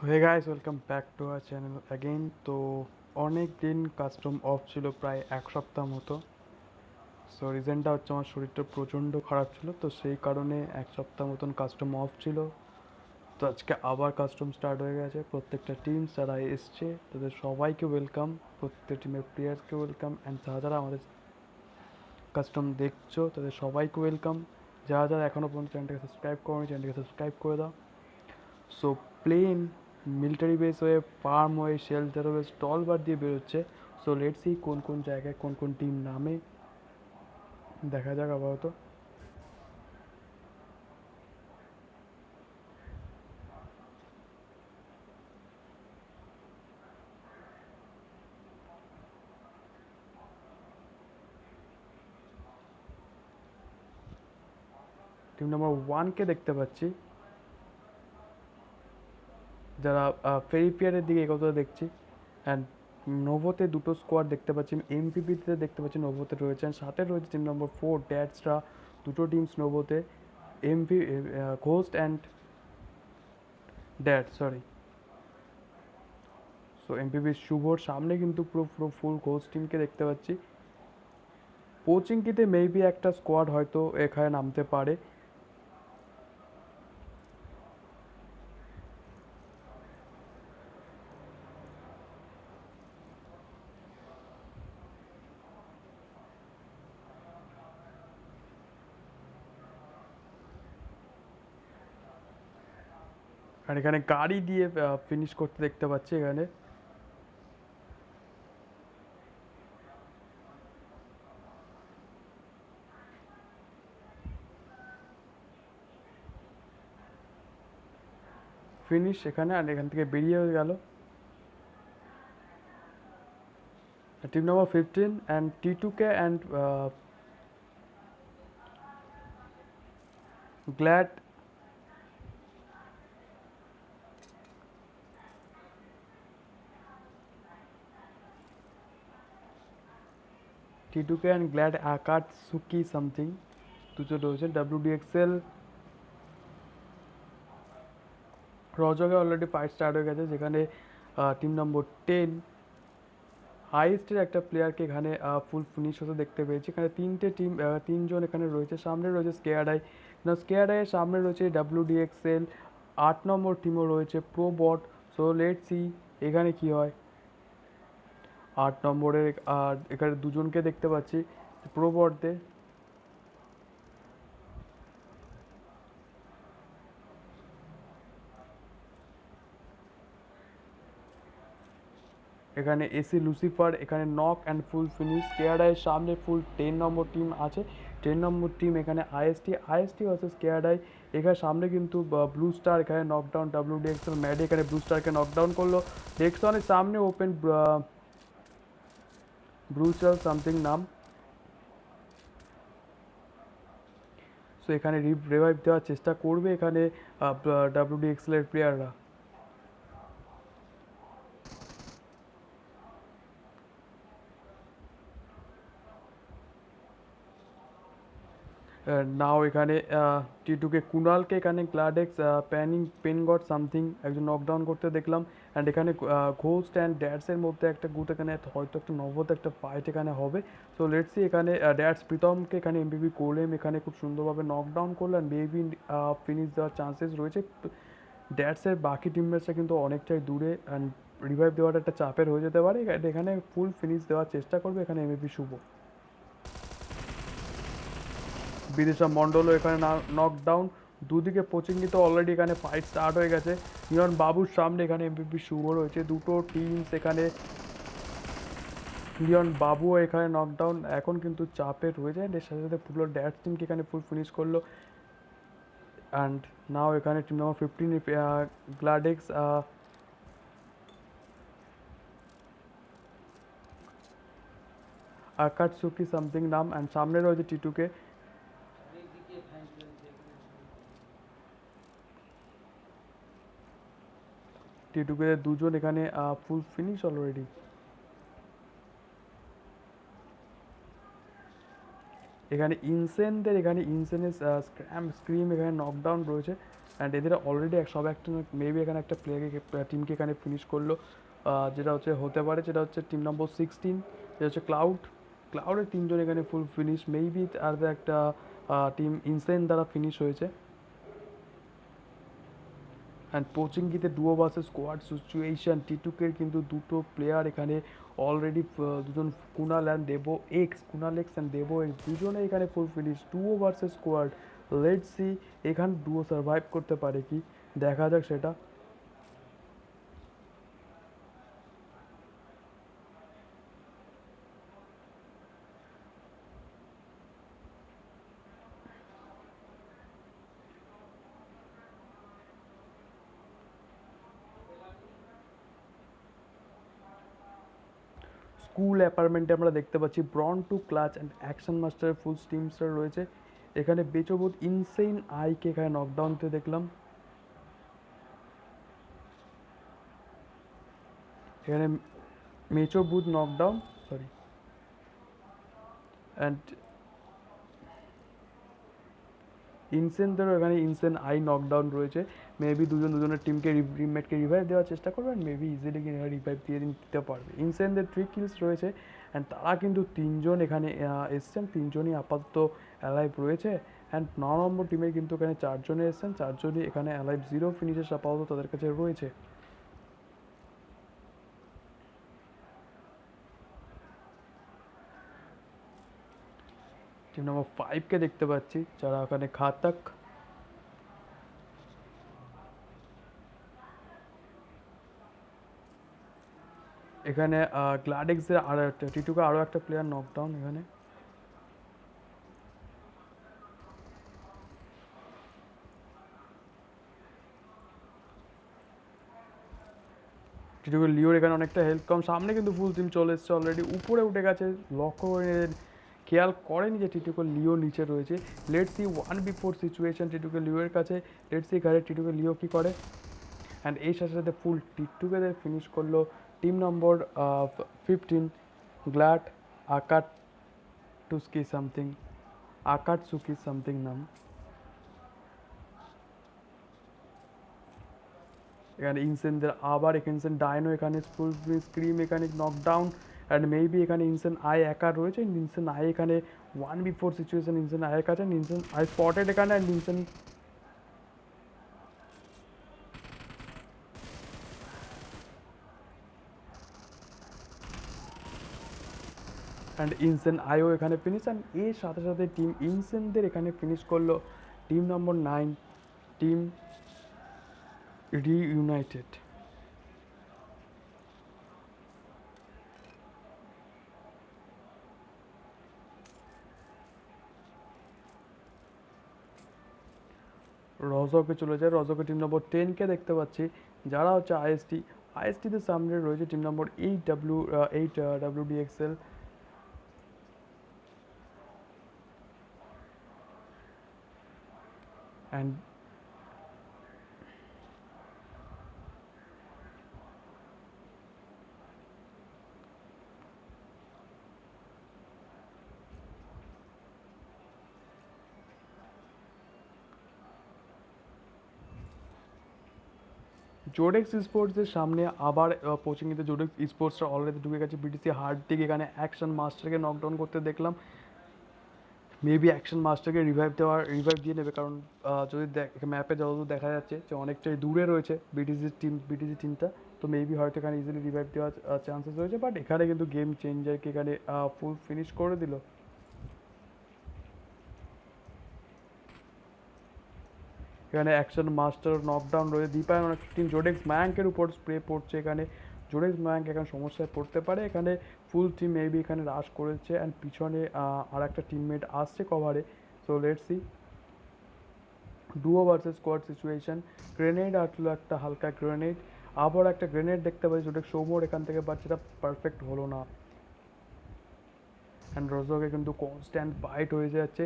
So hey guys, welcome back to our channel again. তো অনেক দিন কাস্টম অফ ছিল, প্রায় এক সপ্তাহ মতো। সো রিজনটা হচ্ছে আমার শরীরটা প্রচণ্ড খারাপ ছিল, তো সেই কারণে এক সপ্তাহ মতন কাস্টম অফ ছিল। তো আজকে আবার কাস্টম স্টার্ট হয়ে গেছে। প্রত্যেকটা টিম যারা এসছে তাদের সবাইকে ওয়েলকাম, প্রত্যেক টিমের প্লেয়ার্সকে ওয়েলকাম, অ্যান্ড যারা যারা আমাদের কাস্টম দেখছো তাদের সবাইকে ওয়েলকাম। যারা যারা এখনও পর্যন্ত চ্যানেলটাকে সাবস্ক্রাইব করো, চ্যানেলটাকে সাবস্ক্রাইব করে দাও। সো প্লেন মিলিটারি বেস হয়ে, ফার্ম হয়ে, শেল্টার হয়ে, স্টল বার দিয়ে বেরোচ্ছে। সো লেটস সি কোন কোন জায়গায় কোন কোন টিম নামে, দেখা যাক আপাতত। টিম নাম্বার ওয়ানকে দেখতে পাচ্ছি, যারা ফেরিপিয়ারের দিকে এগোতে দেখছি। অ্যান্ড নোভোতে দুটো স্কোয়াড দেখতে পাচ্ছি, এমপিপিতে দেখতে পাচ্ছি নোভোতে রয়েছে, অ্যান্ড সাথে রয়েছে টিম নম্বর ফোর ড্যাডসরা। দুটো টিমস নোভোতে, MP ghost and dad, sorry. So MPP শুভর সামনে কিন্তু পুরো পুরো ফুল ঘোস্ট টিমকে দেখতে পাচ্ছি। কোচিংকিতে মেবি একটা স্কোয়াড হয়তো এখানে নামতে পারে। আর এখানে গাড়ি দিয়ে ফিনিশ করতে দেখতে পাচ্ছি এখানে। ফিনিশ এখানে, আর এখান থেকে বেরিয়ে গেল team number 15 and T2K and glad. T2K and glad Akatsuki something দুটো রয়েছে। ডাব্লিউডিএক্সএল রজকে অলরেডি ফাইট স্টার্ট হয়ে গেছে, যেখানে টিম নম্বর 10 হাইস্টের একটা প্লেয়ারকে এখানে ফুল ফিনিশ হতে দেখতে পেয়েছি। এখানে তিনটে টিম, তিনজন এখানে রয়েছে। সামনে রয়েছে স্কেয়ার আই, স্কেয়ার আইয়ের সামনে রয়েছে ডাব্লিউডিএক্সএল। 8 নম্বর টিমও রয়েছে প্রোবট। সো লেট সি এখানে কি হয়। 8 নম্বরের আর এখানে দুজনকে দেখতে পাচ্ছি প্রোবটদের। এখানে এসি লুসিফার, এখানে নক অ্যান্ড ফুল ফিনিশ। কেয়ারআইয়ের সামনে ফুল 10 নম্বর টিম আছে। 10 নম্বর টিম এখানে আইএসটি ভার্সেস কেয়ারআই। এখানে সামনে কিন্তু ব্লু স্টার এখানে নকডাউন, ডাব্লিউডিএক্সএল ম্যাডি এখানে ব্লু স্টারকে নকডাউন করলো। ডেক্সনের সামনে ওপেন ব্রুচাল সামথিং নাম। সো এখানে রিভাইভ দেওয়ার চেষ্টা করবে এখানে ডাব্লিউডিএক্সএল এর প্লেয়াররা। নাও এখানে টি2কে কুণালকে এখানে গ্লাডেক্স পেনগট সামথিং একজন নকডাউন করতে দেখলাম। অ্যান্ড এখানে ঘোস্ট অ্যান্ড ড্যাডসের মধ্যে একটা গুট এখানে হয়তো একটা নবত একটা ফাইট এখানে হবে। সো লেটসি এখানে ড্যাডস প্রীতমকে এখানে এমবিবি করলেম এখানে খুব সুন্দরভাবে নকডাউন করলো, অ্যান্ড মেবি ফিনিশ দেওয়ার চান্সেস রয়েছে। ড্যাডসের বাকি টিমমেটসরা কিন্তু অনেকটাই দূরে, অ্যান্ড রিভাইভ দেওয়াটা একটা চাপের হয়ে যেতে পারে। এখানে ফুল ফিনিশ দেওয়ার চেষ্টা করবে এখানে এমবিপি শুভ। বিদিশা মণ্ডলও এখানে নকডাউন। দুদিকে পচিঙ্গিতে অলরেডি এখানে ফাইট স্টার্ট হয়ে গেছে। নিয়ন বাবুর সামনে এখানে এমবিপি শুভ রয়েছে। দুটো টিমস এখানে, লিওন বাবুও এখানে নকডাউন। এখন কিন্তু চাপে রয়েছে, এর সাথে সাথে পুরো ড্যাশ টিমকে এখানে ফুল ফিনিশ করলো। অ্যান্ড নাও এখানে টিম নম্বর 15 গ্লাডেক্স আকাটসুকি সামথিং নাম, অ্যান্ড সামনে রয়েছে টি2কে। টি2কে দুজন এখানে ফুল ফিনিশ অলরেডি। এখানে ইনসেনদের এখানে ইনসেনের স্ক্রিম এখানে নকডাউন রয়েছে। অ্যান্ড এদের অলরেডি সব একটা মেবি এখানে একটা প্লেয়ারকে টিমকে এখানে ফিনিশ করলো, যেটা হচ্ছে হতে পারে, যেটা হচ্ছে টিম নম্বর 16, যেটা হচ্ছে ক্লাউডের তিনজন এখানে ফুল ফিনিশ, মেবি আর একটা টিম ইনসেন দ্বারা ফিনিশ হয়েছে। অ্যান্ড পোচিংকিতে ডুও ভার্সেস স্কোয়াড সিচুয়েশন, টিটুকের কিন্তু দুটো প্লেয়ার এখানে অলরেডি, দুজন Kunal X and Debo X দুজনে এখানে full finish, duo versus squad. Let's see এখানে ডুও সার্ভাইভ করতে পারে কি, দেখা যাক সেটা। স্কুল অ্যাপার্টমেন্টে আমরা দেখতে পাচ্ছি Bron two clutch and action master full steamster রয়েছে এখানে। বেচোবুথ ইনসেইন আইকে এখানে নকডাউনতে দেখলাম, এখানে মেচোবুথ নকডাউন, সরি, অ্যান্ড ইনসেনদেরও এখানে ইনসেন আই নকডাউন রয়েছে। মেবি দুজনের টিমমেটকে রিভাইভ দেওয়ার চেষ্টা করবে, অ্যান্ড মেবি ইজিলি রিভাইভ দিতে পারবে। ইনসেনদের 3 কিলস রয়েছে, অ্যান্ড তারা কিন্তু তিনজন এখানে এসছেন, তিনজনই আপাতত অ্যালাইভ রয়েছে। অ্যান্ড 9 নম্বর টিমের কিন্তু এখানে 4জনে এসছেন, 4জনই এখানে অ্যালাইভ, 0 ফিনিশেস আপাতত তাদের কাছে রয়েছে। টিম নম্বর 5কে দেখতে পাচ্ছি, যারা ওখানে ঘাতক, এখানে গ্লাডেক্সের আরও একটা টিটুকে আরও একটা প্লেয়ার নকডাউন এখানে। টিটুকে লিওর এখানে অনেকটা হেল্প কম, সামনে কিন্তু ফুল টিম চলে এসছে অলরেডি, উপরে উঠে গেছে, লক্ষ্য করে খেয়াল করেনি যে টিটুকে লিও নিচে রয়েছে। লেটস সি 1v4 সিচুয়েশন টিটুকে লিওর কাছে, লেটস সি এখানে টিটুকে লিও কী করে। অ্যান্ড এই সাথে সাথে ফুল টিটুকেদের ফিনিশ করলো team number 15, glad Akatsuki something, আকাটসুকি something নাম। এখানে ইনসেনদের আবার ইনসেন ডাইনো এখানে ফুল স্ক্রিম এখানে নকডাউন, অ্যান্ড মেবি এখানে ইনসেন আই একা রয়েছে, ইনসেন আই এখানে 1v4 সিচুয়েশন, ইনসেন আইয়ের কাছে, ইনসেন আই স্পটেড এখানে, অ্যান্ড ইনসেন আইও এখানে ফিনিশ। অ্যান্ড এর সাথে সাথে টিম ইনসেনদের এখানে ফিনিশ করলো টিম নম্বর 9, টিম রিইউনাইটেড। রজকে চলে যায়, রজকে টিম নম্বর 10কে দেখতে পাচ্ছি, যারা হচ্ছে আইএসটিদের সামনে রয়েছে টিম নম্বর 8 WDXL। অ্যান্ড জোডেক্স স্পোর্টসের সামনে আবার কোচিংয়েতে জোডেক্স স্পোর্টসরা অলরেডি ঢুকে গেছে। বিটিসি হার্ড দিকে এখানে অ্যাকশন মাস্টারকে নকডাউন করতে দেখলাম, মেবি অ্যাকশন মাস্টারকে রিভাইভ দিয়ে নেবে, কারণ যদি ম্যাপে যতদূর দেখা যাচ্ছে যে অনেকটাই দূরে রয়েছে বিটিসি টিমটা, তো মেবি হয়তো এখানে ইজিলি রিভাইভ দেওয়ার চান্সেস রয়েছে। বাট এখানে কিন্তু গেম চেঞ্জারকে এখানে ফুল ফিনিশ করে দিল। এখানে অ্যাকশন মাস্টার নকডাউন রয়েছে, দীপায়ন অনেক টিম জোডেক্স ম্যাঙ্কের উপর স্প্রে পড়ছে এখানে, জোডেক্স ম্যাঙ্ক এখানে সমস্যায় পড়তে পারে। এখানে ফুল টিম মেবি এখানে রাশ করেছে, অ্যান্ড পিছনে আর একটা টিমমেট আসছে কভারে। So let's see duo versus squad situation. Grenade আসলো একটা হালকা গ্রেনেড, আবার একটা গ্রেনেড দেখতে পাচ্ছি জোডেক্স সৌমোর এখান থেকে, বাট সেটা পারফেক্ট হলো না। অ্যান্ড রোজোকে কিন্তু কনস্ট্যান্ট বাইট হয়ে যাচ্ছে।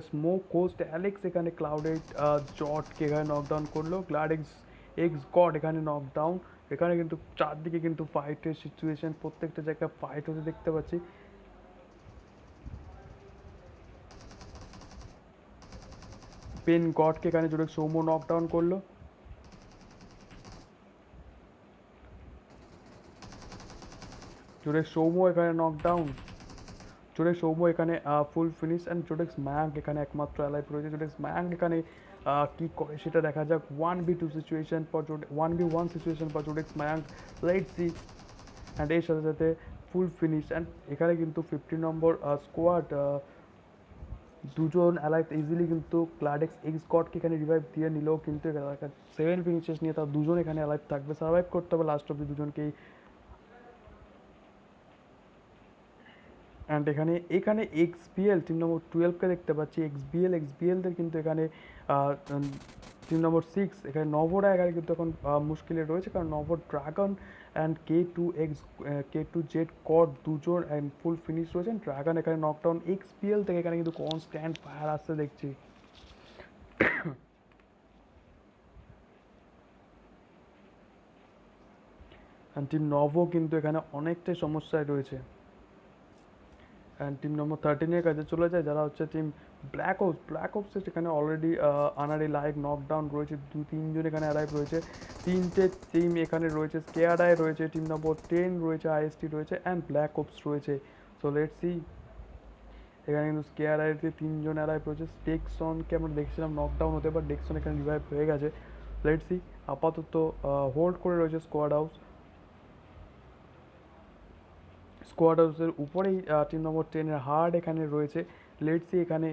স্মোক কোস্ট অ্যালেক্স এখানে ক্লাউডেড জটকে এখানে নকডাউন করলো, ক্লাউড এক্স গড এখানে নকডাউন। এখানে কিন্তু চারদিকে কিন্তু ফাইটের সিচুয়েশন, প্রত্যেকটা জায়গায় ফাইট হতে দেখতে পাচ্ছি। পেন গডকে এখানে জোরে সৌম্য নকডাউন করলো। জোরে সৌম্য এখানে নকডাউন, জোরে সৌম্য এখানে ফুল ফিনিশ অ্যান্ড জোডেক্স ম্যাঙ্ক এখানে একমাত্র অ্যালাইভ রয়েছে। জোডেক্স ম্যাঙ্ক এখানে কি করে সেটা দেখা যাক। 1v2 situation for 1v1 situation for Zodex Mank, let's see. And এর সাথে সাথে ফুল ফিনিশ। অ্যান্ড এখানে কিন্তু 50 নম্বর স্কোয়াড দুজন অ্যালাইভ ইজিলি কিন্তু ক্লাডেক্স এক্স গডকে এখানে রিভাইভ দিয়ে নিলেও কিন্তু 7 ফিনিশেস নিয়ে তার দুজন এখানে অ্যালাইভ থাকবে, সার্ভাইভ করতে হবে লাস্ট অব্দি দুজনকেই। অ্যান্ড এখানে এখানে এক্সবিএল টিম নম্বর 12কে দেখতে পাচ্ছি। এক্সবিএলদের কিন্তু এখানে টিম নম্বর 6 এখানে নভোরা এখানে কিন্তু এখন মুশকিলে রয়েছে, কারণ নভো ড্রাগন অ্যান্ড K2 জেড কড দুজন অ্যান্ড ফুল ফিনিশ রয়েছেন। ড্রাগন এখানে নকডাউন, এক্সবিএল থেকে এখানে কিন্তু কনস্ট্যান্ট ফায়ার আসতে দেখছি। অ্যান্ড টিম নভো কিন্তু এখানে অনেকটাই সমস্যায় রয়েছে। অ্যান্ড টিম নম্বর 13-এর কাছে চলে যায়, যারা হচ্ছে টিম ব্ল্যাক ওপসের এখানে অলরেডি আনারি লাইভ নকডাউন রয়েছে, 2-3 জন এখানে অ্যারাইভ রয়েছে। 3টে টিম এখানে রয়েছে, স্কেয়ারআই রয়েছে, টিম নম্বর 10 রয়েছে, আইএসটি রয়েছে অ্যান্ড ব্ল্যাক ওপস রয়েছে। So let's see. এখানে কিন্তু স্কেয়ারআইতে 3জন অ্যারাইভ রয়েছে। ডেক্সনকে আমরা দেখছিলাম নকডাউন হতে, বাট ডেক্সন এখানে রিভাইভ হয়ে গেছে। Let's see. আপাতত হোল্ড করে রয়েছে স্কোয়াড হাউসের উপরেই টিম নম্বর 10-এর হার্ড এখানে রয়েছে। লেটস সি এখানে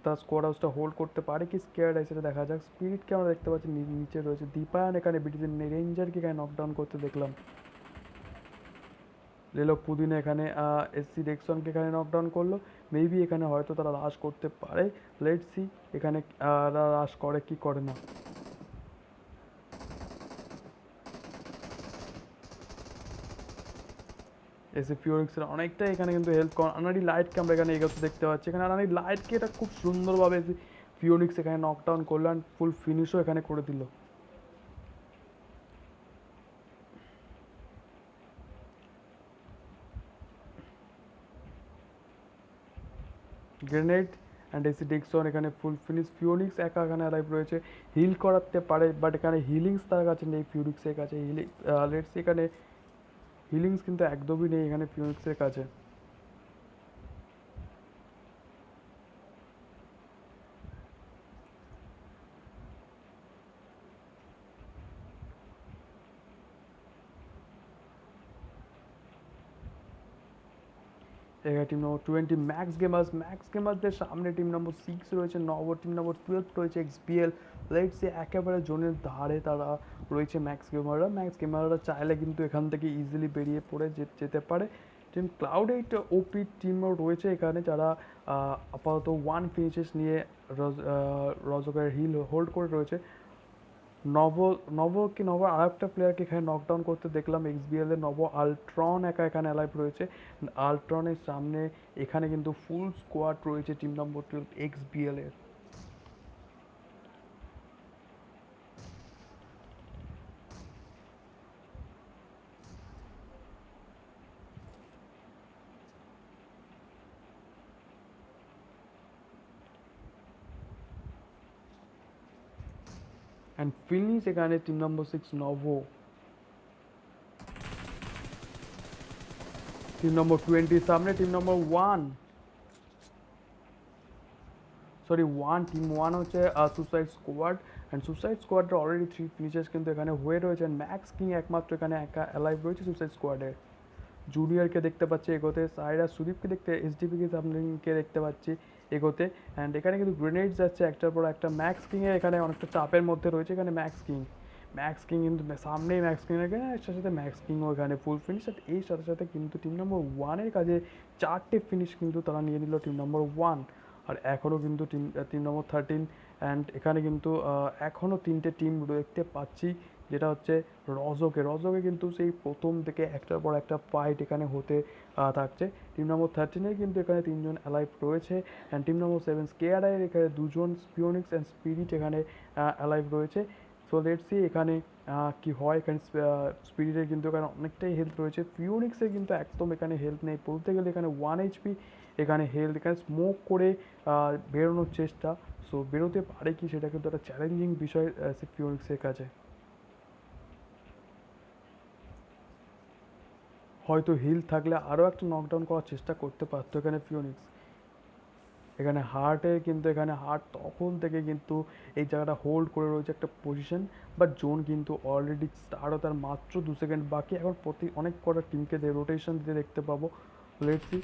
তার স্কোয়াড হাউসটা হোল্ড করতে পারে কি স্কেয়ার্ড আই, সেটা দেখা যাক। স্পিরিটকে আমরা দেখতে পাচ্ছি নিচে রয়েছে। দীপায়ন এখানে বিটিসি রেঞ্জারকে এখানে নকডাউন করতে দেখলাম। লেলো পুদিনা এখানে এসসি ডেক্সনকে এখানে নকডাউন করলো। মেবি এখানে হয়তো তারা রাশ করতে পারে। লেটস সি এখানে রাশ করে কি করে না। এসে ফিওনিক্সের অনেকটাই এখানে কিন্তু হেল্প করে। আনারি লাইটকে আমরা এখানে এগোতে দেখতে পাচ্ছি। এখানে আনারি লাইটকে এটা খুব সুন্দরভাবে ফিওনিক্স এখানে নকডাউন করলো অ্যান্ড ফুল ফিনিশও এখানে করে দিল। গ্রেনেড অ্যান্ড এসি ডিকসন এখানে ফুল ফিনিশ। ফিওনিক্স একা এখানে অ্যালাইভ রয়েছে, হিল করাতে পারে, বাট এখানে হিলিংস তার কাছে নেই ফিওনিক্সের কাছে। লেটস এখানে হিলিংস কিন্তু একদমই নেই এখানে ফিওনিক্সের কাছে। এখানে টিম নম্বর 20 ম্যাক্স গেমার্সদের সামনে টিম নম্বর 6 রয়েছে, নভো টিম নম্বর 12 রয়েছে এক্সবিএল। লেটস সি একেবারে জোনের ধারে তারা রয়েছে ম্যাক্স গেমাররা চাইলে কিন্তু এখান থেকে ইজিলি বেরিয়ে পড়ে যেতে পারে। টিম ক্লাউড 8 ওপি টিমও রয়েছে এখানে, যারা আপাতত 1 ফিনিশেস নিয়ে রজকের হিল হোল্ড করে রয়েছে। নভো আর একটা প্লেয়ারকে এখানে নকডাউন করতে দেখলাম এক্সবিএল এর। নভো আলট্রন একা এখানে অ্যালাইভ রয়েছে। আলট্রনের সামনে এখানে কিন্তু ফুল স্কোয়াড রয়েছে টিম নম্বর 12 এক্সবিএল এর। অ্যান্ড ফিনিশ এখানে team number 6 Novo. Team number 20 সামনে টিম নম্বর 1 টিম 1 হচ্ছে সুসাইড স্কোয়াড। অ্যান্ড সুসাইড স্কোয়াডের অলরেডি 3 ফিনিশেস কিন্তু এখানে হয়ে রয়েছে। ম্যাক্স কিং একমাত্র এখানে একা অ্যালাইভ রয়েছে সুসাইড স্কোয়াডের। জুনিয়রকে দেখতে পাচ্ছি এগোতে, সাইরা সুদীপকে দেখতে, এসডিপিকে সামনেকে দেখতে পাচ্ছি এগোতে। অ্যান্ড এখানে কিন্তু গ্রেনেড যাচ্ছে একটার পর একটা। ম্যাক্স কিংয়ের এখানে অনেকটা চাপের মধ্যে রয়েছে এখানে ম্যাক্স কিং কিন্তু সামনেই ম্যাক্স কিং এর সাথে সাথে ম্যাক্স কিংও এখানে ফুল ফিনিশ। এর সাথে সাথে কিন্তু টিম নম্বর 1-এর কাছে 4টে ফিনিশ কিন্তু তারা নিয়ে নিল টিম নম্বর 1। আর এখনও কিন্তু টিম নম্বর 13 অ্যান্ড এখানে কিন্তু এখনও 3টে টিম দেখতে পাচ্ছি, যেটা হচ্ছে রজকে কিন্তু সেই প্রথম থেকে একটার পর একটা ফাইট এখানে হতে থাকছে। টিম নম্বর 13-এর কিন্তু এখানে 3জন অ্যালাইভ রয়েছে। অ্যান্ড টিম নম্বর 7 স্কেয়ারআইয়ের এখানে 2জন স্পিওনিক্স অ্যান্ড স্পিরিট এখানে অ্যালাইভ রয়েছে। সো লেটস সি এখানে কি হয়। এখানে স্পিরিটের কিন্তু এখানে অনেকটাই হেলথ রয়েছে, ফিওনিক্সের কিন্তু একদম এখানে হেলথ নেই বলতে গেলে। এখানে 1 HP এখানে হেলথ, এখানে স্মোক করে বেরোনোর চেষ্টা। সো বেরোতে পারে কি, সেটা কিন্তু একটা চ্যালেঞ্জিং বিষয় ফিওনিক্সের কাছে। হয়তো হিল থাকলে আরও একটা নকডাউন করার চেষ্টা করতে পারতো এখানে ফিওনিক্স। এখানে এখানে হার্ট তখন থেকে কিন্তু এই জায়গাটা হোল্ড করে রয়েছে একটা পজিশন, বাট জোন কিন্তু অলরেডি স্টার্ট হতে আর মাত্র 2 সেকেন্ড বাকি। এখন অনেক কটা টিমকে রোটেশন দিতে দেখতে পাবো। Let's see.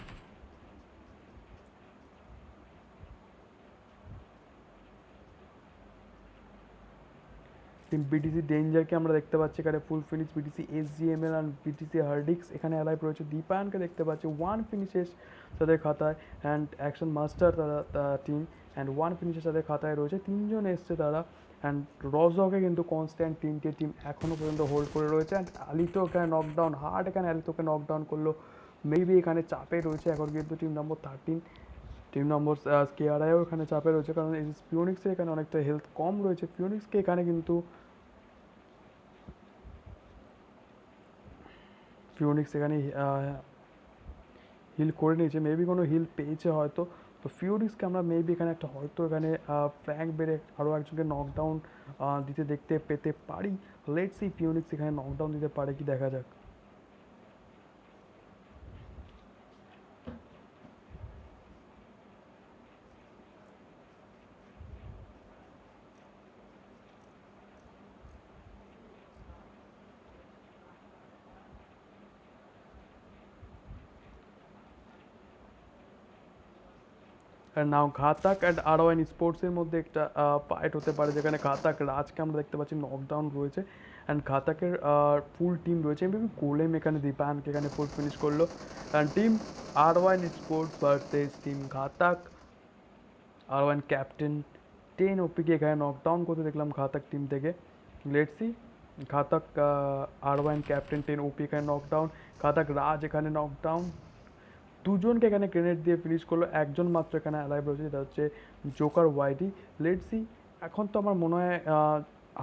টিম বিটিসি ডেঞ্জারকে আমরা দেখতে পাচ্ছি এখানে full finish, BTC এসজিএমএল and BTC হার্ডিক্স এখানে অ্যালাইভ রয়েছে। দীপায়নকে দেখতে পাচ্ছি 1 ফিনিশেস তাদের খাতায়, অ্যান্ড অ্যাকশন মাস্টার তারা টিম, অ্যান্ড 1 ফিনিশেস তাদের খাতায় রয়েছে। 3জন এসছে তারা, অ্যান্ড রজকে কিন্তু কনস্ট্যান্ট টিম এখনও পর্যন্ত হোল্ড করে রয়েছে। অ্যান্ড আলিতো এখানে নকডাউন, হার্ট এখানে আলিতোকে নকডাউন করলো। মেবি এখানে চাপে রয়েছে এখন কিন্তু টিম নম্বর 13, টিম নম্বর কেআরআইও এখানে চাপে রয়েছে, কারণ এই ফিওনিক্সের এখানে অনেকটা হেলথ কম রয়েছে। ফিওনিক্সকে এখানে কিন্তু ফিওনিক্স এখানে হিল করে নিয়েছে, মেবি কোনো হিল পেয়েছে হয়তো। তো ফিওনিক্সকে আমরা মেবি এখানে একটা হয়তো এখানে ফ্র্যাঙ্ক বেড়ে আরও একজনকে নকডাউন দিতে দেখতে পেতে পারি। লেটস সি ফিওনিক্স এখানে নকডাউন দিতে পারে কি, দেখা যাক। নাও ঘাতাক অ্যান্ড আরওয়াইন স্পোর্টসের মধ্যে একটা ফাইট হতে পারে, যেখানে ঘাতাক রাজকে আমরা দেখতে পাচ্ছি নকডাউন রয়েছে, অ্যান্ড ঘাতাকের ফুল টিম রয়েছে। এমনি গোলেম এখানে দীপায়নকে এখানে ফুল ফিনিশ করলো, অ্যান্ড টিম আরওয়াইন স্পোর্টস ভার্সেস টিম ঘাতাক। আরওয়াইন ক্যাপ্টেন 10 ওপিকে এখানে নকডাউন করতে দেখলাম ঘাতাক টিম থেকে। লেটসি ঘাতাক আরওয়াইন ক্যাপ্টেন 10 ওপি এখানে নকডাউন, ঘাতাক রাজ এখানে নকডাউন। দুজনকে এখানে গ্রেনেড দিয়ে ফিনিশ করলো, একজন মাত্র এখানে অ্যালাইভ রয়েছে, যেটা হচ্ছে জোকার ওয়াইডি। লেটসি এখন তো আমার মনে হয়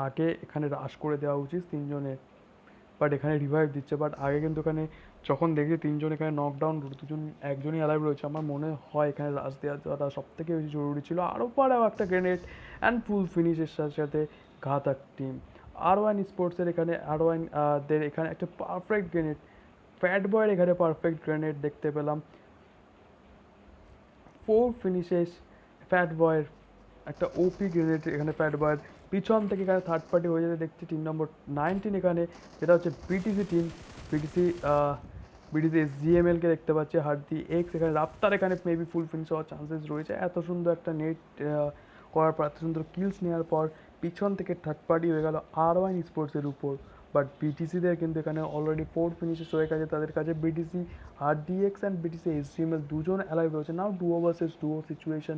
আগে এখানে রাশ করে দেওয়া উচিত 3জনের, বাট এখানে রিভাইভ দিচ্ছে। বাট আগে কিন্তু এখানে যখন দেখি 3জন এখানে নকডাউন, একজনই অ্যালাইভ রয়েছে, আমার মনে হয় এখানে রাশ দেওয়াটা সব থেকে বেশি জরুরি ছিল। আরও পরেও একটা গ্রেনেড অ্যান্ড ফুল ফিনিশের সাথে সাথে ঘাতাক টিম। আরওয়াইন স্পোর্টসের এখানে দের এখানে একটা পারফেক্ট গ্রেনেড, ফ্যাট বয়ের এখানে পারফেক্ট গ্রেনেড দেখতে পেলাম। 4 ফিনিশেস ফ্যাট বয়ের একটা ওপি গ্রেনেড এখানে ফ্যাট বয়ের পিছন থেকে এখানে থার্ড পার্টি হয়ে যেতে দেখছি টিম নম্বর 19 এখানে, যেটা হচ্ছে বিটিসি টিম। বিটিসি বিটিসি জিএমএলকে দেখতে পাচ্ছি, হার্দি এক্স এখানে রাপ্তার এখানে মেবি ফুল ফিনিশ হওয়ার চান্সেস রয়েছে। এত সুন্দর একটা নেট করার পর, এত সুন্দর কিলস নেওয়ার পর পিছন থেকে থার্ড পার্টি হয়ে গেল আরওয়াইন স্পোর্টসের উপর। বাট বিটিসিদের কিন্তু এখানে অলরেডি 4 ফিনিশেস হয়ে গেছে তাদের কাছে। বিটিসি আরডিএক্স অ্যান্ড বিটিসি এইচডিএমএল দুজন অ্যালাইভ রয়েছে। নাও ডুও ভার্সেস ডুও সিচুয়েশন,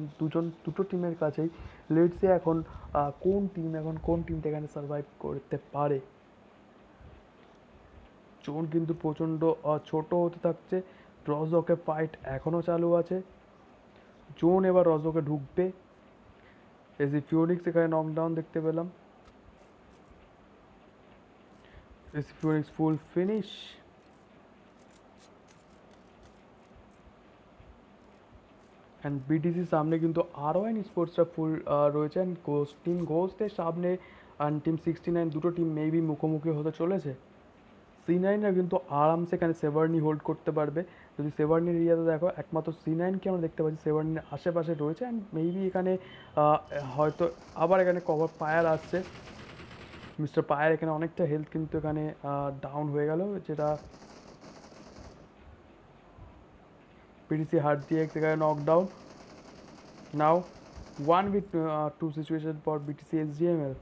দুটো টিমের কাছেই। লেটসে এখন কোন টিমটা এখানে সার্ভাইভ করতে পারে। জোন কিন্তু প্রচণ্ড ছোট হতে থাকছে। রজকে ফাইট এখনও চালু আছে, জোন এবার রজকে ঢুকবে। এসি ফিওনিক্স এখানে নকডাউন দেখতে পেলাম, এসি ফিওনিক্স ফুল ফিনিশ। অ্যান্ড বিটিসির সামনে কিন্তু আরওয়াইন স্পোর্টসটা ফুল রয়েছে, অ্যান্ড ঘোস্টের সামনে অ্যান্ড টিম 69 দুটো টিম মেবি মুখোমুখি হতে চলেছে। C9রা কিন্তু আরামসে এখানে সেভারনি হোল্ড করতে পারবে। যদি সেভারনির এরিয়াতে দেখো, একমাত্র C9কে আমরা দেখতে পাচ্ছি সেভারনির আশেপাশে রয়েছে, অ্যান্ড মেবি এখানে হয়তো আবার এখানে কভার ফায়ার আসছে। মিস্টার পায়ার এখানে অনেকটা হেলথ কিন্তু এখানে ডাউন হয়ে গেল, যেটা পিডিসি হার্ডি এক্স এখানে knockdown. Now 1v2 situation for BTC SGML,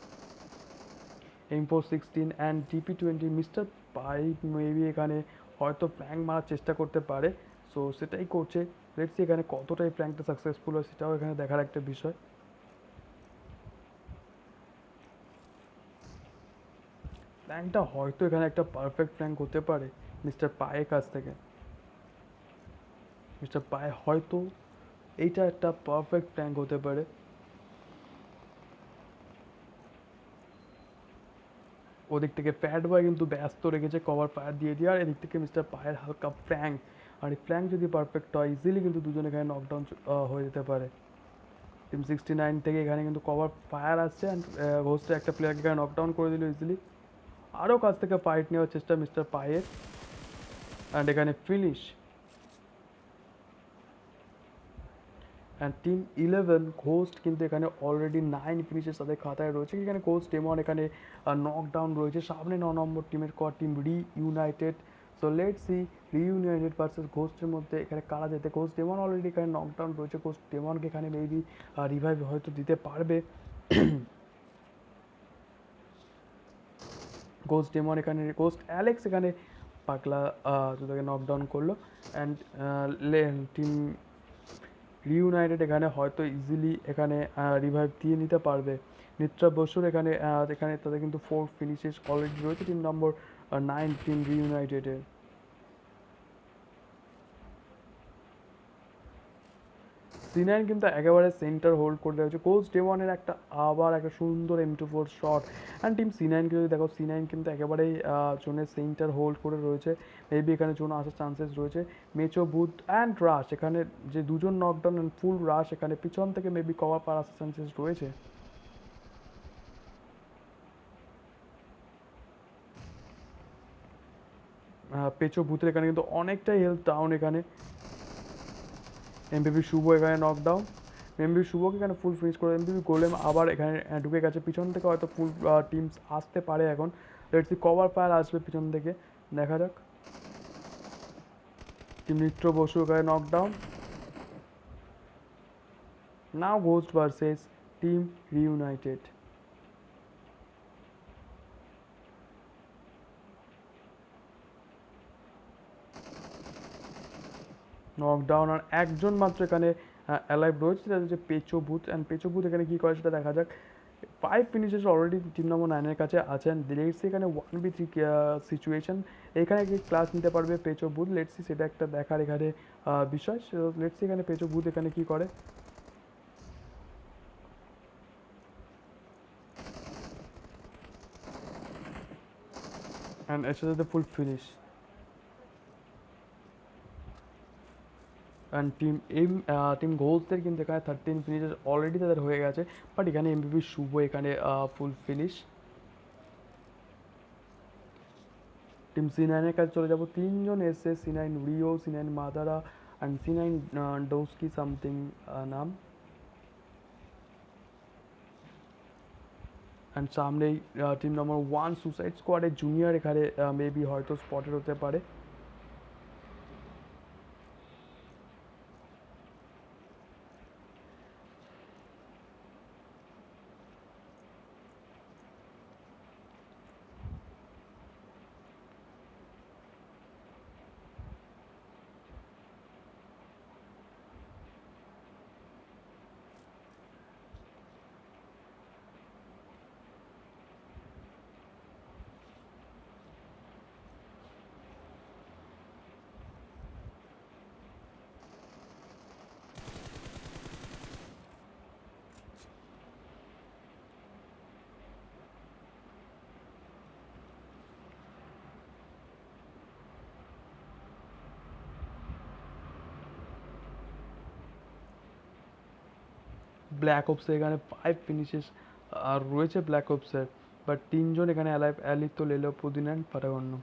M416 and DP20। Mister Pie maybe এখানে হয়তো ফ্ল্যাঙ্ক মারার চেষ্টা করতে পারে, সো সেটাই করছে। লেটস সি এখানে কতটাই ফ্ল্যাঙ্কটা সাকসেসফুল হয়, সেটাও এখানে দেখার একটা বিষয়। ফ্ল্যাঙ্কটা হয়তো এখানে একটা পারফেক্ট ফ্ল্যাঙ্ক হতে পারে মিস্টার পায়ের কাছ থেকে। মিস্টার পায়ে হয়তো এইটা একটা পারফেক্ট ফ্ল্যাঙ্ক হতে পারে। ওদিক থেকে ফ্যাট বয় কিন্তু ব্যস্ত রেখেছে কভার ফায়ার দিয়ে দিয়ে, আর এদিক থেকে মিস্টার পায়ের হালকা ফ্র্যাঙ্ক আর এই ফ্ল্যাঙ্ক যদি পারফেক্ট হয় ইজিলি কিন্তু দুজন এখানে নকডাউন হয়ে যেতে পারে। টিম 69 থেকে এখানে কিন্তু কভার ফায়ার আসছে অ্যান্ড ঘোস্টের একটা প্লেয়ারকে এখানে নকডাউন করে দিল ইজিলি। আরও কাছ থেকে ফাইট নেওয়ার চেষ্টা মিস্টার পায়ের, অ্যান্ড এখানে ফিনিশ। অ্যান্ড টিম 11 ঘোস্ট কিন্তু এখানে অলরেডি 9 ফিনিশের সাথে খাতায় রয়েছে। এখানে ঘোস্ট ডেমন এখানে নকডাউন রয়েছে। সামনে 9 নম্বর টিমের team reunited. So let's see reunited versus ঘোস্টের মধ্যে এখানে কারা যেতে। ঘোস্ট ডেমন অলরেডি এখানে নকডাউন রয়েছে। ঘোস্ট ডেমনকে এখানে মেবি রিভাইভ হয়তো দিতে পারবে। ঘোস্ট ডেমন এখানে, ঘোস্ট অ্যালেক্স এখানে পাগলা দুটাকে নকডাউন করলো। অ্যান্ড টিম রিইউনাইটেড এখানে হয়তো ইজিলি এখানে রিভাইভ দিয়ে নিতে পারবে। নিত্রা বসুর এখানে এখানে তাদের কিন্তু 4 ফিনিশেস অলরেডি রয়েছে টিম নম্বর 9 টিম রিইউনাইটেডের। C9 কিন্তু একেবারে সেন্টার হোল্ড করে রয়েছে। কোচ ডেমনের আবার একটা সুন্দর M24 shot. And team C9 কে যদি দেখো, C9 কিন্তু একেবারেই জোনের সেন্টার হোল্ড করে রয়েছে। মেবি এখানে জোন আসার চান্সেস রয়েছে। মেচো বুথ অ্যান্ড রাশ এখানে যে দুজন নকডাউন অ্যান্ড ফুল রাশ এখানে পিছন থেকে মেবি কভার পাওয়ার আসার চান্সেস রয়েছে। পেচো বুথের এখানে কিন্তু অনেকটাই হেলথ ডাউন এখানে। এমবিপি শুভ এখানে নকডাউন। এমবিপি শুভকে এখানে ফুল ফিনিশ করে এমবিপি গোলেম আবার এখানে ঢুকে গেছে। পিছন থেকে হয়তো ফুল টিমস আসতে পারে এখন। লেটস সি কভার ফায়ার আসবে পিছন থেকে, দেখা যাক। টিম নিত্র বসু এখানে নকডাউন। নাও ghost versus team reunited. Knockdown আর একজন মাত্র এখানে অ্যালাইভ রয়েছে, সেটা হচ্ছে peso booth. And peso booth এখানে কী করে সেটা দেখা যাক। 5 ফিনিশেস অলরেডি টিম নম্বর 9-এর কাছে আছেন। লেটসি এখানে 1v3 সিচুয়েশন, এখানে কি ক্লাস নিতে পারবে পেচো বুথ? লেটসি সেটা একটা দেখার এখানে বিষয়। লেটসি এখানে পেচো বুথ এখানে কি করে। অ্যান্ড এর সাথে ফুল ফিনিশ। অ্যান্ড টিম ঘোস্টদের কিন্তু এখানে 13 ফিনিশেস অলরেডি তাদের হয়ে গেছে। বাট এখানে এমবিপি শুভ এখানে ফুল ফিনিশ। টিম C9-এর কাছে চলে যাবো। 3জন এসছে, C9 Rio, C9 Madara and C9 Doski something নাম। অ্যান্ড সামনেই টিম নম্বর 1 সুসাইড স্কোয়াডের জুনিয়র এখানে মেবি হয়তো স্পটেড হতে পারে। ব্ল্যাক ওপসের এখানে 5 ফিনিশেস রয়েছে ব্ল্যাক ওপসের। বাট 3জন এখানে অ্যালাইভ, অ্যালিতো, লেলো, পুদিন অ্যান্ড ফারাগন্ন।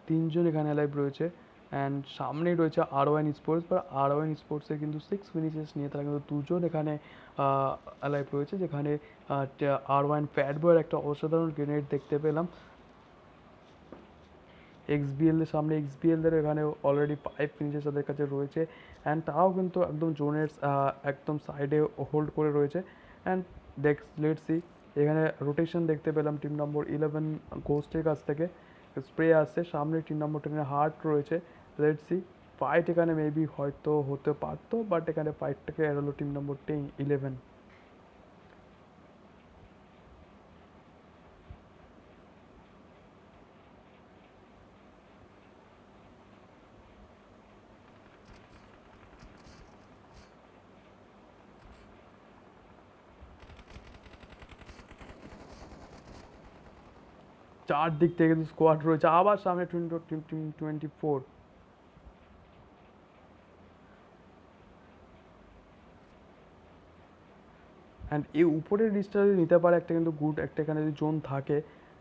3জন এখানে অ্যালাইভ রয়েছে। অ্যান্ড সামনেই রয়েছে R1 স্পোর্টস। বা R1 স্পোর্টসের কিন্তু 6 ফিনিশেস নিয়ে তারা কিন্তু 2জন এখানে অ্যালাইভ রয়েছে, যেখানে R1 ফ্যাট বয়ের একটা অসাধারণ গ্রেনেড দেখতে পেলাম। এক্সবিএলের সামনে এক্সবিএলদের এখানে অলরেডি 5 ফিনিশেস তাদের কাছে রয়েছে। অ্যান্ড তারাও কিন্তু একদম জোনের একদম সাইডে হোল্ড করে রয়েছে। অ্যান্ড লেটস সি এখানে রোটেশন দেখতে পেলাম টিম নম্বর 11 ঘোস্টের কাছ থেকে। স্প্রে আসছে, সামনে টিম নম্বর 10-এর হার্ট রয়েছে। লেটস সি ফাইট এখানে মেবি হয়তো হতে পারতো, বাট এখানে ফাইটটাকে এড়ালো টিম নম্বর 11। 4 দিক থেকে কিন্তু স্কোয়াড রয়েছে। আবার সামনে টিম 24। অ্যান্ড এই উপরের রিচটা যদি নিতে পারে একটা কিন্তু গুড একটা এখানে যদি জোন থাকে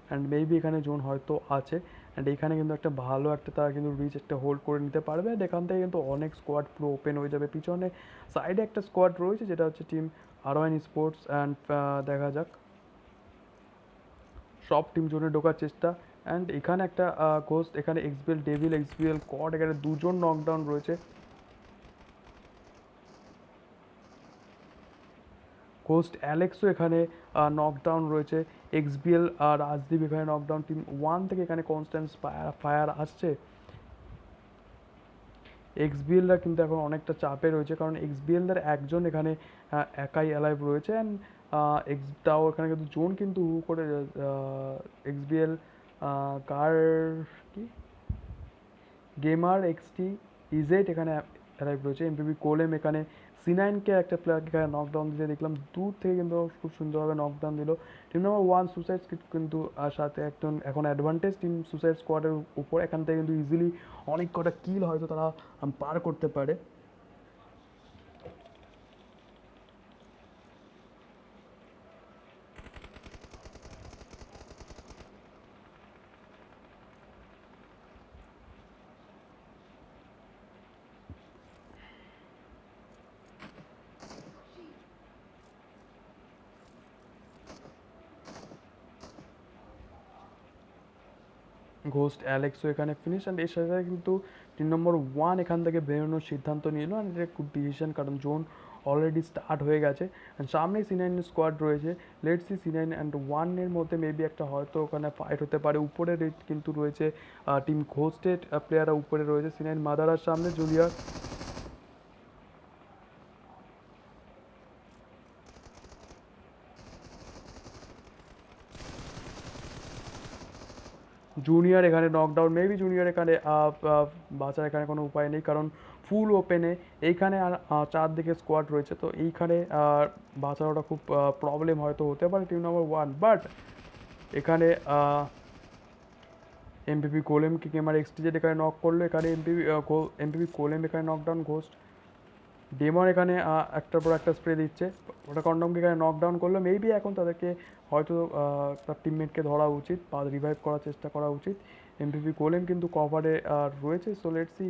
অ্যান্ড মেবি এখানে জোন হয়তো আছে অ্যান্ড এখানে কিন্তু একটা ভালো একটা তারা কিন্তু রিচ একটা হোল্ড করে নিতে পারবে অ্যান্ড এখান থেকে কিন্তু অনেক স্কোয়াড পুরো ওপেন হয়ে যাবে পিছনে সাইডে একটা স্কোয়াড রয়েছে যেটা হচ্ছে টিম আরওয়ান স্পোর্টস অ্যান্ড দেখা যাক সব টিম জোনে ঢোকার চেষ্টা অ্যান্ড এখানে একটা ঘোস্ট এখানে এক্সবিএল ডেভিল এক্সবিএল কড এখানে দুজন নকডাউন রয়েছে কোস্ট অ্যালেক্সও এখানে নকডাউন রয়েছে এক্সবিএল আর রাজদীপ এখানে নকডাউন টিম ওয়ান থেকে এখানে কনস্ট্যান্ট ফায়ার আসছে এক্সবিএলরা কিন্তু এখন অনেকটা চাপে রয়েছে কারণ এক্সবিএলদের একজন এখানে একাই অ্যালাইভ রয়েছে অ্যান্ড তাও এখানে কিন্তু জোন কিন্তু করে এক্সবিএল কার কি গেমার এক্সটি ইজেট এখানে অ্যারাইভ রয়েছে এমপিবি কোলেম এখানে C9কে একটা প্লেয়ারকে এখানে নকডাউন দিতে দেখলাম দূর থেকে কিন্তু খুব সুন্দরভাবে নকডাউন দিল team number one suicide squad কিন্তু সাথে একজন এখন অ্যাডভান্টেজ টিম সুসাইড স্কোয়াডের উপর এখান থেকে কিন্তু ইজিলি অনেক কটা কিল হয়তো তারা পার করতে পারে ঘোস্ট অ্যালেক্সও এখানে ফিনিশ অ্যান্ড এর সাথে কিন্তু টিম নম্বর ওয়ান এখান থেকে বেরোনোর সিদ্ধান্ত নিল অ্যান্ড এটা গুড ডিসিশন কারণ জোন অলরেডি স্টার্ট হয়ে গেছে অ্যান্ড সামনে C9 স্কোয়াড রয়েছে লেট সি C9 অ্যান্ড ওয়ানের মধ্যে মেবি একটা হয়তো ওখানে ফাইট হতে পারে উপরে কিন্তু রয়েছে টিম ঘোস্টেড প্লেয়াররা উপরে রয়েছে C9 মাদারার সামনে জুনিয়র জুনিয়র এখানে নকডাউন মেবি জুনিয়র এখানে বাঁচার এখানে কোনো উপায় নেই কারণ ফুল ওপেনে এইখানে আর চারদিকে স্কোয়াড রয়েছে তো এইখানে বাঁচানোটা খুব প্রবলেম হয়তো হতে পারে টিম নাম্বার ওয়ান বাট এখানে এমপিপি কোলেমকে গেমার এক্সটিজেড এখানে নক করলো এখানে এমপিপি কোলেম এখানে নকডাউন ঘোস্ট ডেমন এখানে একটার পর একটা স্প্রে দিচ্ছে ওটা কন্ডমকে এখানে নকডাউন করলো মেবি এখন তাদেরকে হয়তো তার টিমমেটকে ধরা উচিত বা রিভাইভ করার চেষ্টা করা উচিত এমপিপি কোলেম কিন্তু কভারে রয়েছে সো লেটস সি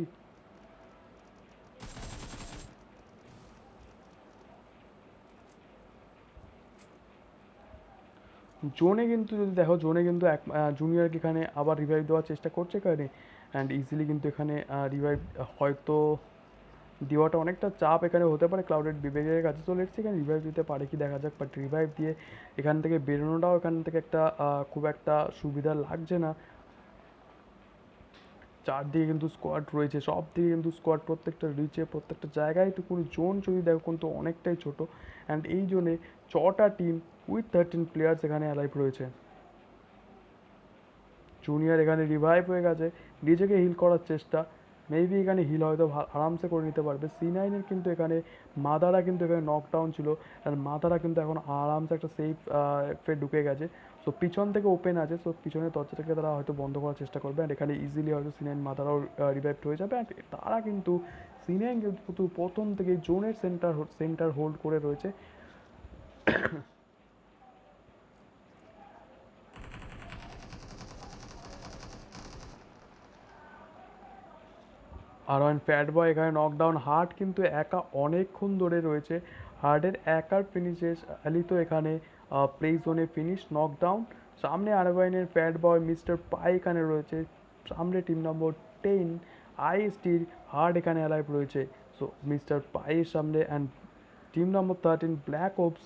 জোনে কিন্তু যদি দেখো জোনে কিন্তু এক জুনিয়রকে এখানে আবার রিভাইভ দেওয়ার চেষ্টা করছে এখানে অ্যান্ড ইজিলি কিন্তু এখানে রিভাইভ হয়তো দেওয়াটা অনেকটা চাপ এখানে হতে পারে ক্লাউডেড বিবেকের কাছে তো লেটস এখানে রিভাইভ দিতে পারে কি দেখা যাক বাট রিভাইভ দিয়ে এখান থেকে বেরোনোটাও এখান থেকে একটা খুব একটা সুবিধা লাগছে না চারদিকে কিন্তু স্কোয়াড রয়েছে সব দিকে কিন্তু স্কোয়াড প্রত্যেকটা রিচে প্রত্যেকটা জায়গায় টুকুন জোন যদি দেখো কিন্তু অনেকটাই ছোট অ্যান্ড এই জোনে 6টা টিম উইথ 13 প্লেয়ার্স এখানে অ্যালাইভ রয়েছে জুনিয়র এখানে রিভাইভ হয়ে গেছে নিজেকে হিল করার চেষ্টা মেবি এখানে হিল হয়তো আরামসে করে নিতে পারবে C9-এর কিন্তু এখানে মাদারা কিন্তু এখানে নকডাউন ছিল আর মাদারা কিন্তু এখন আরামসে একটা সেফ ঢুকে গেছে সো পিছন থেকে ওপেন আছে সো পিছনের দরজাটাকে তারা হয়তো বন্ধ করার চেষ্টা করবে অ্যান্ড এখানে ইজিলি হয়তো C9 মাদারাও রিভাইভ হয়ে যাবে অ্যান্ড তারা কিন্তু C9 কিন্তু প্রথম থেকে জোনের সেন্টার হোল্ড করে রয়েছে আর ওয়ান ফ্যাট বয় এখানে নকডাউন হার্ট কিন্তু একা অনেকক্ষণ ধরে রয়েছে হার্টের একার ফিনিশেস আলি তো এখানে প্লে জোনে ফিনিশ নকডাউন সামনে আরবাইনের ফ্যাট বয় মিস্টার পাই এখানে রয়েছে সামনে টিম নম্বর 10 আইএসটির হার্ট এখানে অ্যালাইভ রয়েছে সো মিস্টার পাইয়ের সামনে অ্যান্ড টিম নম্বর 13 ব্ল্যাক ওপস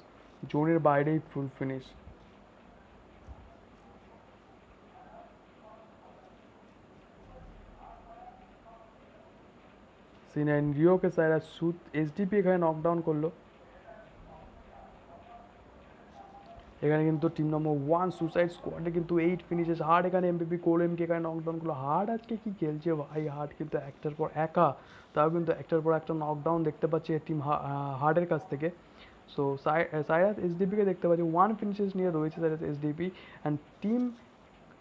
জোনের বাইরেই ফুল ফিনিশ C9 রিওকে সাইরা সুদ এসডিপি এখানে নকডাউন করলো এখানে কিন্তু টিম নম্বর ওয়ান সুসাইড স্কোয়াডে কিন্তু 8 ফিনিশেস হার্ড এখানে এমপিপি কোলেমকে এখানে নকডাউন করলো হার্ড আজকে কি খেলছে ভাই হার্ড কিন্তু একটার পর একা তাও কিন্তু একটার পর একটা নকডাউন দেখতে পাচ্ছি টিম হার্ডের কাছ থেকে সো সাইরাস এসডিপিকে দেখতে পাচ্ছি 1 ফিনিশেস নিয়ে রয়েছে Cyrus SDP and team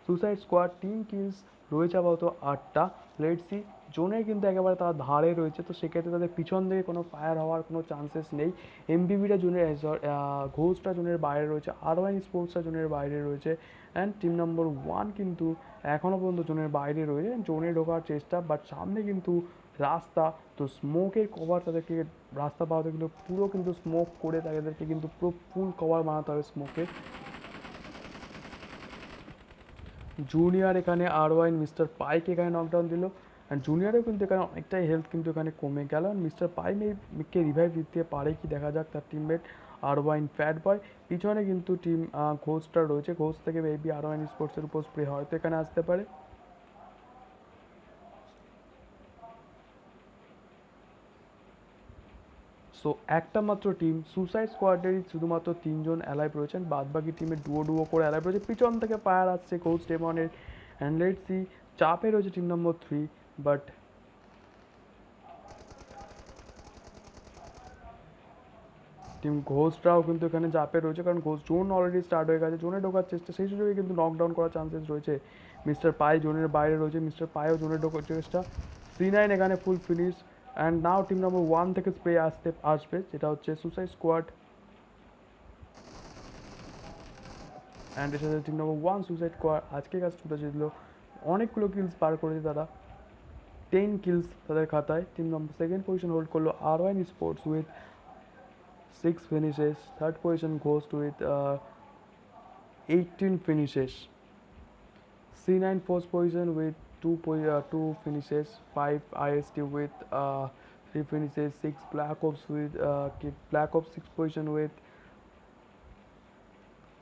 suicide squad team kills রয়েছে আপাতত 8টা লেটস সি জোনের কিন্তু একেবারে তারা ধারে রয়েছে, তো সেক্ষেত্রে তাদের পিছন থেকে কোনো ফায়ার হওয়ার কোনো চান্সেস নেই। এমবিবিটা জোনের ঘোষটা জোনের বাইরে রয়েছে, আর1 স্পোর্টসটা জোনের বাইরে রয়েছে, অ্যান্ড টিম নম্বর 1 কিন্তু এখনও পর্যন্ত জোনের বাইরে রয়েছে, জোনে ঢোকার চেষ্টা, বাট সামনে কিন্তু রাস্তা, তো স্মোকের কভার তাদেরকে রাস্তা পাওয়াতে কিন্তু পুরো কিন্তু স্মোক করে তাদেরকে কিন্তু পুরো ফুল কভার বানাতে হবে স্মোকের। জুনিয়র এখানে আর1 মিস্টার পাইক এখানে নকডাউন দিল, অ্যান্ড জুনিয়রেও কিন্তু এখানে অনেকটাই হেলথ কিন্তু এখানে কমে গেল, অ্যান্ড মিস্টার পাইকে রিভাইভ দিতে পারে কি দেখা যাক তার টিমমেট আর1 ফ্যাট বয়। পিছনে কিন্তু টিম ঘোষটা রয়েছে, ঘোষ থেকে মেবি আর1 স্পোর্টসের উপর স্প্রে হয়তো এখানে আসতে পারে। সো একটা মাত্র টিম সুসাইড স্কোয়াডেরই শুধুমাত্র 3জন অ্যালাইভ রয়েছেন, বাদ বাকি টিমে ডুও করে অ্যালাইভ রয়েছে। পিছন থেকে ফায়ার আসছে কোচ ডেমনের, অ্যান্ড লেটস সি, চাপে রয়েছে টিম নম্বর 3, বাট টিম ঘোষরাও কিন্তু এখানে চাপে রয়েছে, কারণ ঘোষ জোন অলরেডি স্টার্ট হয়ে গেছে, জোনে ঢোকার চেষ্টা, সেই সুযোগে কিন্তু নকডাউন করার চান্সেস রয়েছে। মিস্টার পাই জোনের বাইরে রয়েছে, মিস্টার পাইও জোনে ঢোকার চেষ্টা, C9 এখানে full finish, and now team number 1 থেকে স্প্রে আসবে, যেটা হচ্ছে সুসাইড স্কোয়াড, অ্যান্ড এর সাথে টিম নম্বর 1 সুসাইড স্কোয়াড আজকে কাজ ছুটে জিতল, অনেকগুলো কিলস পার করেছে তারা, 10 কিলস তাদের খাতায়। টিম নম্বর 2nd পজিশন হোল্ড করলো আর1 sports with 6 finishes. Third position goes to with 18 finishes. C9 fourth position with 2 finishes. 5 IST with 3 finishes. 6 Black Ops with Black Ops 6 position with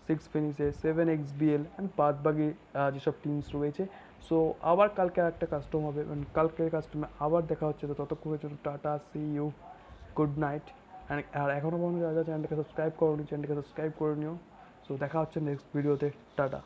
6 finishes. 7 XBL and বাদ বাকি যেসব teams রয়েছে। So আবার কালকে একটা custom হবে, কালকের কাস্টমে আবার দেখা হচ্ছে, তো ততক্ষণের জন্য tata, see you, good night. আর এখনও পর্যন্ত যারা চ্যানেলটাকে সাবস্ক্রাইব করোনি চ্যানেলটাকে সাবস্ক্রাইব করে নিও। সো দেখা হচ্ছে নেক্সট ভিডিওতে, টাটা।